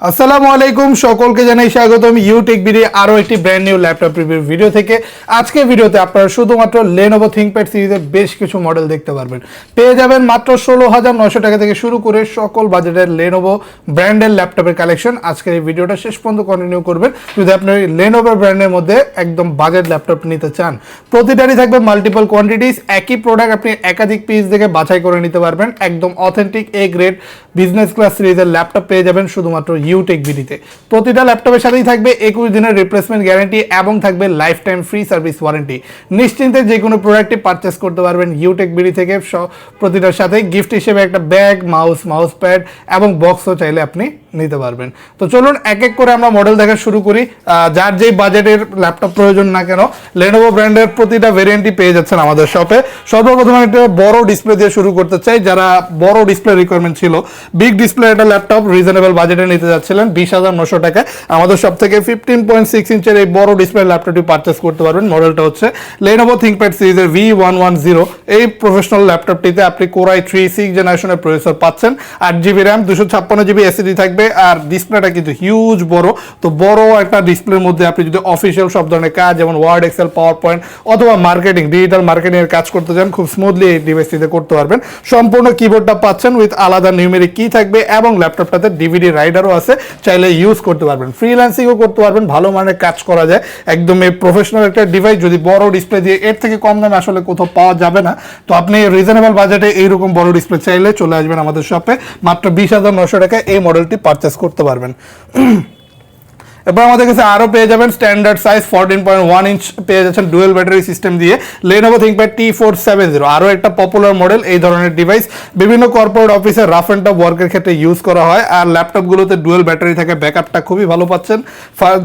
আসসালামু আলাইকুম, সকলকে জানাই স্বাগতম ইউটেক বিডি আরও একটি brand new laptop review video থেকে। আজকের ভিডিওতে আপনারা শুধুমাত্র লেনোভো থিংকপ্যাড সিরিজের বেশ কিছু মডেল দেখতে পারবেন। পেয়ে যাবেন মাত্র 16,900 টাকা থেকে শুরু করে সকল বাজেটের লেনোভো ব্র্যান্ডের ল্যাপটপের কালেকশন। আজকের এই ভিডিওটা শেষ পর্যন্ত কন্টিনিউ করবেন যদি আপনি লেনোভো ব্র্যান্ডের মধ্যে একদম বাজেট ল্যাপটপ নিতে চান। প্রতিটারই থাকবে মাল্টিপল কোয়ান্টিটিস, একই প্রোডাক্ট আপনি একাধিক পিস দেখে বাছাই করে নিতে পারবেন। একদম authentic A grade business class সিরিজের ল্যাপটপ পেয়ে যাবেন শুধুমাত্র ইউটেক বিডিতে। প্রতিটা ল্যাপটপের সাথেই থাকবে 21 দিনের রিপ্লেসমেন্ট গ্যারান্টি এবং থাকবে life time free service warranty. নিশ্চিন্তে যে কোনো প্রোডাক্টটি পারচেস করতে পারবেন ইউটেক বিডি থেকে। প্রতিটার সাথে গিফট হিসেবে একটা ব্যাগ, মাউস প্যাড এবং বক্সও চাইলে আপনি নিতে পারবেন। তো চলুন এক এক করে আমরা মডেল দেখা শুরু করি। যার যেই বাজেটের ল্যাপটপ প্রয়োজন না কেন, লেনোভো ব্র্যান্ডের প্রতিটা ভেরিয়েন্টই পেয়ে যাচ্ছেন আমাদের শপে। সর্বপ্রথম একটা বড় ডিসপ্লে দিয়ে শুরু করতে চাই। যারা বড় ডিসপ্লে রিকোয়ারমেন্ট ছিল, বিগ ডিসপ্লে একটা ল্যাপটপ রিজনেবল বাজেটে নিতে যাচ্ছিলেন 20,900 টাকায়, আমাদের সব থেকে 15.6 ইঞ্চের এই বড় ডিসপ্লে ল্যাপটপটি পারচেস করতে পারবেন। মডেলটা হচ্ছে লেনোভো থিংকপ্যাড সিরিজের V110। এই প্রফেশনাল ল্যাপটপটিতে আপনি Core i3 6th জেনারেশনের প্রসেসর পাচ্ছেন, 8GB র্যাম, 256GB SSD থাকবে। আর ডিসপ্লেটা কিন্তু হিউজ বড়। তো বড় একটা ডিসপ্লের মধ্যে আপনি যদি অফিসিয়াল সব ধরনের কাজ যেমন ওয়ার্ড, এক্সেল, পাওয়ার পয়েন্ট অথবা মার্কেটিং, ডিজিটাল মার্কেটিং এর কাজ করতে চান, খুব স্মুথলি এই ডিভাইসটিতে করতে পারবেন। সম্পূর্ণ কিবোর্ডটা পাচ্ছেন উইথ আলাদা নিউমেরিক কি থাকবে এবং ল্যাপটপটাতে ডিভিডি রাইডারও আছে, চাইলে ইউজ করতে পারবেন। ফ্রিল্যান্সিংও করতে পারবেন, ভালো মানের কাজ করা যায়। একদম এই প্রফেশনাল একটা ডিভাইস, যদি বড় ডিসপ্লে দিয়ে এর থেকে কম দামে আসলে কোথাও পাওয়া যাবে না। তো আপনি রিজনেবল বাজেটে এইরকম বড় ডিসপ্লে চাইলে চলে আসবেন আমাদের শপে। মাত্র 20,900 টাকায় এই মডেলটি পারচেস করতে পারবেন। এবার আমাদের কাছে আরও পেয়ে যাবেন স্ট্যান্ডার্ড সাইজ 14.1 ইঞ্চ পেয়ে যাচ্ছেন ডুয়েল ব্যাটারি সিস্টেম দিয়ে লেনোভো থিংকপ্যাড T470। আরও একটা পপুলার মডেল এই ধরনের ডিভাইস, বিভিন্ন কর্পোরেট অফিসে রাফ অ্যান্ড টাফ ওয়ার্কের ক্ষেত্রে ইউজ করা হয়। আর ল্যাপটপগুলোতে ডুয়েল ব্যাটারি থাকে, ব্যাকআপটা খুবই ভালো পাচ্ছেন।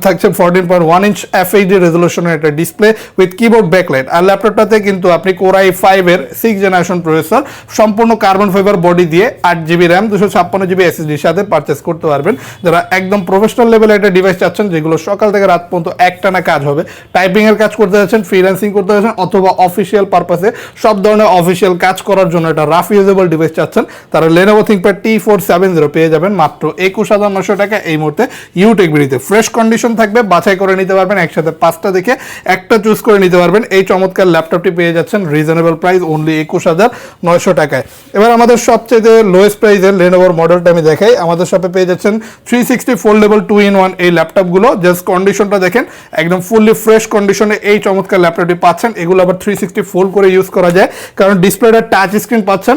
থাকছে 14.1 ইঞ্চ FHD রেজলিউশনের একটা ডিসপ্লে উইথ কিবোর্ড ব্যাকলাইট। আর ল্যাপটপটাতে কিন্তু আপনি Core i5 এর 6th জেনারেশন প্রসেসর, সম্পূর্ণ কার্বন ফাইবার বডি দিয়ে 8GB র্যাম, 256GB SSD এর সাথে পারচেস করতে পারবেন। যারা একদম প্রফেশনাল লেভেলের একটা ডিভাইস যেগুলো সকাল থেকে রাত পর্যন্ত একটানা কাজ হবে, টাইপিং এর কাজ করতে যাচ্ছেন, ফ্রিল্যান্সিং করতে যাচ্ছেন অথবা অফিসিয়াল পারপাসে সব ধরনের অফিসিয়াল কাজ করার জন্য একটা রাফ ইউজেবল ডিভাইস চাচ্ছেন, তারা লেনোভো থিংকপ্যাড T470 পেয়ে যাবেন মাত্র 21,900 টাকা এই মুহূর্তে ইউটেক বিডিতে। ফ্রেশ কন্ডিশন থাকবে, বাছাই করে নিতে পারবেন, একসাথে 5টা দেখে একটা চুজ করে নিতে পারবেন। এই চমৎকার ল্যাপটপটি পেয়ে যাচ্ছেন রিজনেবল প্রাইস অনলি 21,900 টাকায়। এবার আমাদের সবচেয়ে লোয়েস্ট প্রাইসের লেনোভোর মডেলটা আমি দেখাই। আমাদের শপে পেয়ে যাচ্ছেন 360 ফোল্ডেবল 2-in-1 এই ল্যাপটপগুলো। জাস্ট কন্ডিশনটা দেখেন, একদম ফুললি ফ্রেশ কন্ডিশনে এই চমৎকার ল্যাপটপটি পাচ্ছেন। এগুলো আবার 360 ফোল্ড করে ইউজ করা যায়, কারণ ডিসপ্লেটা টাচ স্ক্রিন পাচ্ছেন।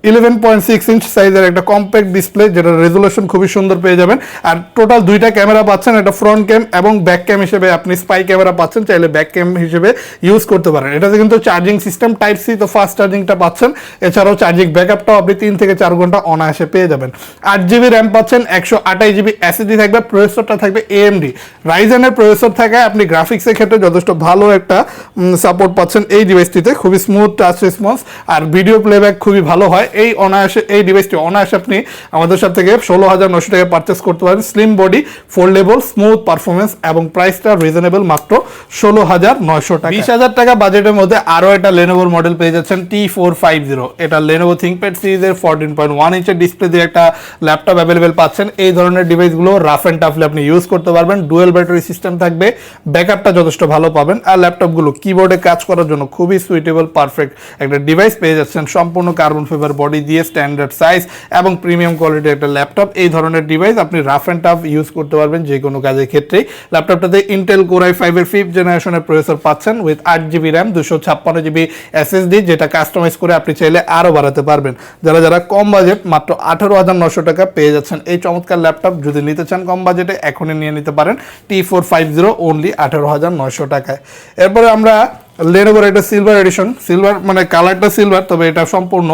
11.6 ইঞ্চ সাইজের একটা কম্প্যাক্ট ডিসপ্লে, যেটা রেজুলেশন খুবই সুন্দর পেয়ে যাবেন। আর টোটাল দুইটা ক্যামেরা পাচ্ছেন, একটা ফ্রন্ট ক্যাম এবং ব্যাক ক্যাম হিসেবে আপনি স্পাই ক্যামেরা পাচ্ছেন, চাইলে ব্যাক ক্যাম হিসেবে ইউজ করতে পারেন। এটাতে কিন্তু চার্জিং সিস্টেম টাইপ সি, তো ফাস্ট চার্জিংটা পাচ্ছেন। এছাড়াও চার্জিং ব্যাকআপটাও আপনি 3 থেকে 4 ঘন্টা অনায়াসে পেয়ে যাবেন। 8GB র্যাম পাচ্ছেন, 128GB SSD থাকবে। প্রসেসরটা থাকবে AMD রাইজেনের প্রসেসর থাকে। আপনি গ্রাফিক্সের ক্ষেত্রে যথেষ্ট ভালো একটা সাপোর্ট পাচ্ছেন এই ডিভাইসটিতে, খুবই স্মুথ টাচ রেসপন্স আর ভিডিও প্লেব্যাক খুবই ভালো হয়। এই অনায়াসে এই ডিভাইসটি অনায়াসে আপনি আমাদের সাথে থেকে 16,900 টাকায় পারচেস করতে পারেন। Slim body, foldable, smooth performance এবং প্রাইসটা রিজনেবল মাত্র 16,900 টাকা। 20,000 টাকা বাজেটের মধ্যে আরও একটা লেনোভোর মডেল পেয়ে যাচ্ছেন T450। এটা লেনোভো থিংকপ্যাড সিরিজের 14.1 ইঞ্চের ডিসপ্লে দিয়ে একটা ল্যাপটপ অ্যাভেলেবেল পাচ্ছেন। এই ধরনের ডিভাইসগুলো রাফ অ্যান্ড টাফলে আপনি ইউজ করতে পারবেন। ডুয়েল ব্যাটারি সিস্টেম থাকবে, ব্যাকআপটা যথেষ্ট ভালো পাবেন। আর ল্যাপটপগুলো কিবোর্ডে কাজ করার জন্য খুবই সুইটেবল পারফেক্ট একটা ডিভাইস পেয়ে যাচ্ছেন। সম্পূর্ণ কার্বন ফাইবার বডি দিয়ে স্ট্যান্ডার্ড সাইজ এবং প্রিমিয়াম কোয়ালিটির একটা ল্যাপটপ। এই ধরনের ডিভাইস আপনি রাফ অ্যান্ড টাফ ইউজ করতে পারবেন যে কোনো কাজের ক্ষেত্রেই। ল্যাপটপটাতে ইন্টেল Core i5 এর 5th জেনারেশনের প্রসেসর পাচ্ছেন with 8GB RAM, 256GB SSD, যেটা কাস্টমাইজ করে আপনি চাইলে আরও বাড়াতে পারবেন। যারা কম বাজেট, মাত্র 18,900 টাকা পেয়ে যাচ্ছেন এই চমৎকার ল্যাপটপ। যদি নিতে চান কম বাজেটে, এখনই নিয়ে নিতে পারেন T450 অনলি 18,900 টাকায়। এরপরে আমরা লেনোভোর একটা সিলভার এডিশন, সিলভার মানে কালারটা সিলভার, তবে এটা সম্পূর্ণ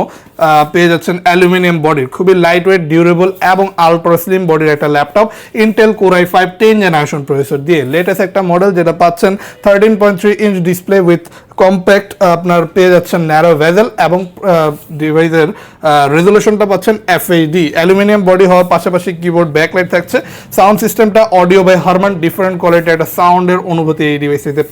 পেয়ে যাচ্ছেন অ্যালুমিনিয়াম বডির, খুবই লাইট ওয়েট, ডিউরেবল এবং আলট্রা স্লিম বডির একটা laptop. Intel Core i5 10th generation processor দিয়ে লেটেস্ট একটা মডেল, যেটা পাচ্ছেন 13.3 ইঞ্চ ডিসপ্লে উইথ কম্প্যাক্ট আপনার পেয়ে যাচ্ছেন ন্যারো ভেজেল এবং ডিভাইসের রেজলিউশনটা পাচ্ছেন FHD অ্যালুমিনিয়াম বডি হওয়ার পাশাপাশি কিবোর্ড ব্যাকলাইট থাকছে। সাউন্ড সিস্টেমটা অডিও বাই হারমান, ডিফারেন্ট কোয়ালিটির একটা সাউন্ডের অনুভূতি এই ডিভাইসটিতে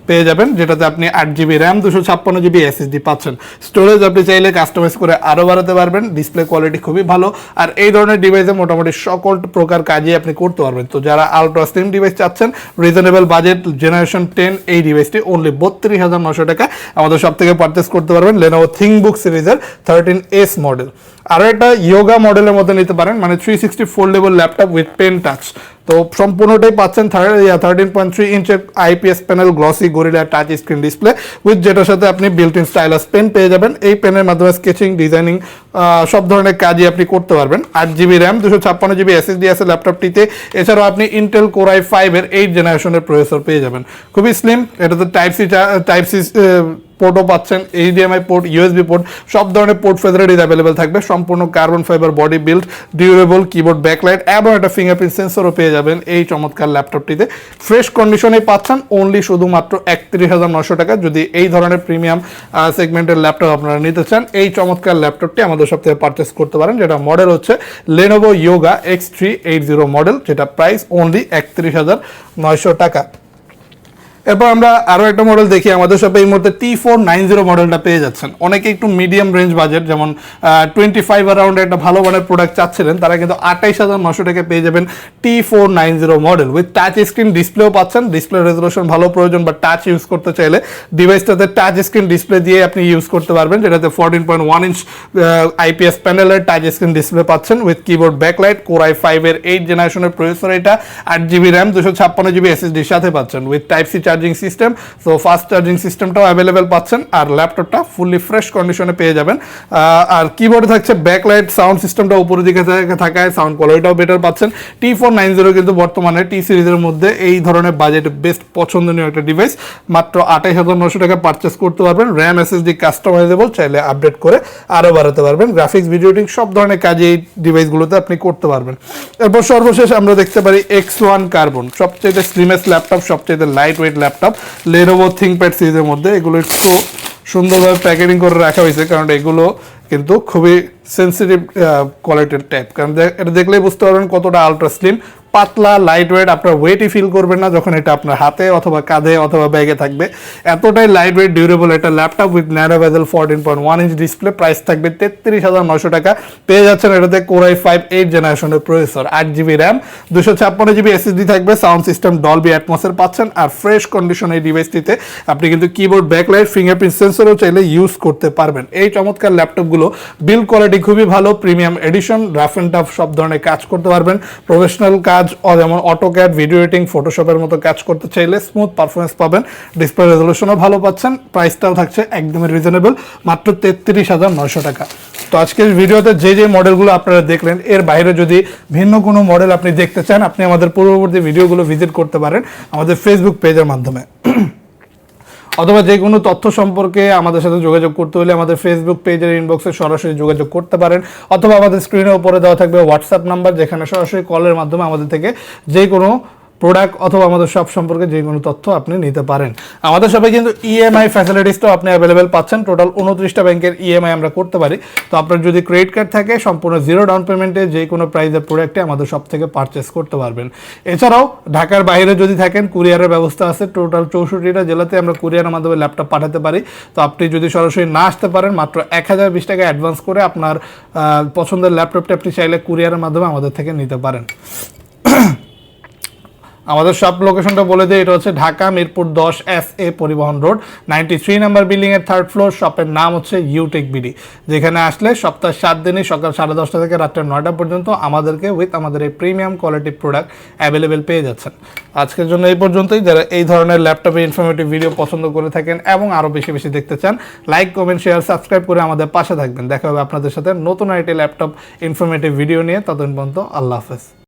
পেয়ে যাবেন, যেটাতে আপনি 8GB র্যাম 256GB SSD পাচ্ছেন। স্টোরেজ আপনি চাইলে কাস্টমাইজ করে আরও বাড়াতে পারবেন। ডিসপ্লে কোয়ালিটি খুবই ভালো, আর এই ধরনের ডিভাইসে মোটামুটি সকল প্রকার কাজই আপনি করতে পারবেন। তো যারা আলট্রা স্লিম ডিভাইস চাচ্ছেন, রিজনেবল বাজেট, জেনারেশন 10 এই ডিভাইসটি অনলি 32,900 টাকা আমাদের সব থেকে পারচেস করতে পারবেন। Lenovo ThinkBook সিরিজের 13S মডেল। আরও একটা ইয়োগা মডেলের মধ্যে নিতে পারেন, মানে 360 foldable laptop with pen touch. তো সম্পূর্ণটাই পাচ্ছেন 13.3 ইঞ্চের IPS panel glossy gorilla touch screen display with, যেটার সাথে আপনি বিল্ট ইন স্টাইলাস পেন পেয়ে যাবেন। এই পেনের মাধ্যমে স্কেচিং, ডিজাইনিং সব ধরনের কাজই আপনি করতে পারবেন। 8GB র্যাম 256GB SSD আছে ল্যাপটপটিতে। এছাড়াও আপনি ইন্টেল Core i5 এর 8 জেনারেশনের প্রসেসর পেয়ে যাবেন। খুবই স্লিম, এটাতে টাইপ সি পোর্টও পাচ্ছেন, HDMI পোর্ট, USB পোর্ট, সব ধরনের পোর্ট ফেসিলিটিস অ্যাভেলেবেল থাকবে। সম্পূর্ণ carbon fibre body build, durable keyboard backlight এবং একটা ফিঙ্গারপ্রিন্ট সেন্সরও পেয়ে যাবেন এই চমৎকার ল্যাপটপটিতে। ফ্রেশ কন্ডিশনে পাচ্ছেন অনলি শুধুমাত্র 31,900 টাকা। যদি এই ধরনের প্রিমিয়াম সেগমেন্টের ল্যাপটপ আপনারা নিতে চান, এই চমৎকার ল্যাপটপটি আমাদের সব থেকে পারচেস করতে পারেন, যেটা মডেল হচ্ছে Lenovo Yoga X380 মডেল, যেটা প্রাইস অনলি 31,900 টাকা। এরপর আমরা আরও একটা মডেল দেখি। আমাদের সাথে এই মুহূর্তে T490 মডেলটা পেয়ে যাচ্ছেন। অনেকে একটু মিডিয়াম রেঞ্জ বাজেট, যেমন 25 অ্যারাউন্ডে একটা ভালো মানের প্রোডাক্ট চাচ্ছিলেন, তারা কিন্তু 28,900 টাকা পেয়ে যাবেন T490 model with touch screen ডিসপ্লেও পাচ্ছেন। ডিসপ্লে রেজলিউশন ভালো প্রয়োজন বা টাচ ইউজ করতে চাইলে ডিভাইসটাতে টাচ স্ক্রিন ডিসপ্লে দিয়ে আপনি ইউজ করতে পারবেন, যেটাতে 14.1 ইঞ্চ IPS প্যানেলের টাচ স্ক্রিন ডিসপ্লে পাচ্ছেন with keyboard backlight. Core i5 এর 8 জেনারেশনের প্রসেসর, এটা 8GB র্যাম 256GB SSD সাথে পাচ্ছেন with type C charging system. So fast charging সিস্টেমটাও অ্যাভেলেবেল পাচ্ছেন, আর ল্যাপটপটা ফুললি ফ্রেশ কন্ডিশনে পেয়ে যাবেন। আর কিবোর্ডে থাকছে ব্যাকলাইট, সাউন্ড সিস্টেমটা উপরের দিকে থাকায় সাউন্ড কোয়ালিটিটাও বেটার পাচ্ছেন। T490 কিন্তু বর্তমানে টি সিরিজের মধ্যে এই ধরনের বাজেট বেস্ট পছন্দনীয় একটা ডিভাইস। মাত্র 28,900 টাকা পারচেস করতে পারবেন। র্যাম SSD কাস্টমাইজেবল, চাইলে আপডেট করে আরও বাড়াতে পারবেন। গ্রাফিক্স, ভিডিও এডিটিং সব ধরনের কাজে এই ডিভাইসগুলোতে আপনি করতে পারবেন। এরপর সর্বশেষ আমরা দেখতে পারি X1 কার্বন, সবচেয়ে স্লিমেস্ট ল্যাপটপ, সবচেয়ে light weight laptop Lenovo ThinkPad সিরিজের মধ্যে। এগুলো একটু সুন্দরভাবে প্যাকেজিং করে রাখা হয়েছে, কারণ এগুলো কিন্তু খুবই সেন্সিটিভ কোয়ালিটির টাইপ। কারণ এটা দেখলেই বুঝতে পারবেন কতটা আলট্রা স্লিম, পাতলা, লাইট ওয়েট। আপনার ওয়েটই ফিল করবেন না যখন এটা আপনার হাতে অথবা কাঁধে অথবা ব্যাগে থাকবে। এতটাই লাইট ওয়েট, ডিউরেবল একটা laptop with narrow basil 14.1 inch display. Price থাকবে 33,900 টাকা। পেয়ে যাচ্ছেন এটাতে Core i5 8 জেনারেশনের processor, 8GB RAM 256GB SSD থাকবে। সাউন্ড সিস্টেম ডলবি অ্যাটমসের পাচ্ছেন, আর ফ্রেশ কন্ডিশন এই ডিভাইসটিতে আপনি কিন্তু কিবোর্ড ব্যাকলাইট, ফিঙ্গারপ্রিন্ট সেন্সরও চাইলে ইউজ করতে পারবেন। এই চমৎকার ল্যাপটপগুলো বিল্ড কোয়ালিটি খুবই ভালো, premium addition, rough and tough সব ধরনের কাজ করতে পারবেন। প্রফেশনাল কাজ যেমন অটোক্যাড, ভিডিও এডিটিং, ফটোশপের মতো কাজ করতে চাইলে স্মুথ পারফরমেন্স পাবেন। ডিসপ্লে রেজলিউশনও ভালো পাচ্ছেন। প্রাইসটাও থাকছে একদমই রিজনেবল, মাত্র 33,900 টাকা। তো আজকের ভিডিওতে যে মডেলগুলো আপনারা দেখলেন, এর বাইরে যদি ভিন্ন কোনো মডেল আপনি দেখতে চান, আপনি আমাদের পূর্ববর্তী ভিডিওগুলো ভিজিট করতে পারেন আমাদের ফেসবুক পেজের মাধ্যমে। অথবা যে কোনো তথ্য সম্পর্কে আমাদের সাথে যোগাযোগ করতে হলে আমাদের ফেসবুক পেজের ইনবক্সে সরাসরি যোগাযোগ করতে পারেন, অথবা আমাদের স্ক্রিনের উপরে দেওয়া থাকবে হোয়াটসঅ্যাপ নাম্বার, যেখানে সরাসরি কলের মাধ্যমে আমাদের থেকে যে কোনো প্রোডাক্ট অথবা আমাদের শপ সম্পর্কে যে কোনো তথ্য আপনি নিতে পারেন। আমাদের শপে কিন্তু EMI ফ্যাসিলিটিসটাও আপনি অ্যাভেলেবেল পাচ্ছেন। টোটাল 29টা ব্যাংকের EMI আমরা করতে পারি। তো আপনার যদি ক্রেডিট কার্ড থাকে, সম্পূর্ণ জিরো ডাউন পেমেন্টে যে কোনো প্রাইসের প্রোডাক্টে আমাদের শপ থেকে পারচেস করতে পারবেন। এছাড়াও ঢাকার বাইরে যদি থাকেন, কুরিয়ারের ব্যবস্থা আছে। টোটাল 64টা জেলাতে আমরা কুরিয়ারের মাধ্যমে ল্যাপটপ পাঠাতে পারি। তো আপনি যদি সরাসরি না আসতে পারেন, মাত্র 1020 টাকা অ্যাডভান্স করে আপনার পছন্দের ল্যাপটপটি আপনি চাইলে কুরিয়ারের মাধ্যমে আমাদের থেকে নিতে পারেন। আমাদের সব লোকেশনটা বলে দিই, এটা হচ্ছে ঢাকা মিরপুর 10 SA পরিবহন রোড 93 নাম্বার বিল্ডিং এর 3rd ফ্লোর। শপের নাম হচ্ছে ইউটেক বিডি, যেখানে আসলে সপ্তাহে 7 দিনই সকাল 10:30 থেকে রাত্রে 9টা পর্যন্ত আমাদেরকে উইথ আমাদের এই প্রিমিয়াম কোয়ালিটি প্রোডাক্ট অ্যাভেলেবেল পেয়ে যাচ্ছেন। আজকের জন্য এই পর্যন্তই। যারা এই ধরনের ল্যাপটপে ইনফরমেটিভ ভিডিও পছন্দ করে থাকেন এবং আরও বেশি বেশি দেখতে চান, লাইক, কমেন্ট, শেয়ার, সাবস্ক্রাইব করে আমাদের পাশে থাকবেন। দেখা হবে আপনাদের সাথে নতুন আইটি ল্যাপটপ ইনফরমেটিভ ভিডিও নিয়ে। ততদিন পর্যন্ত আল্লাহ হাফেজ।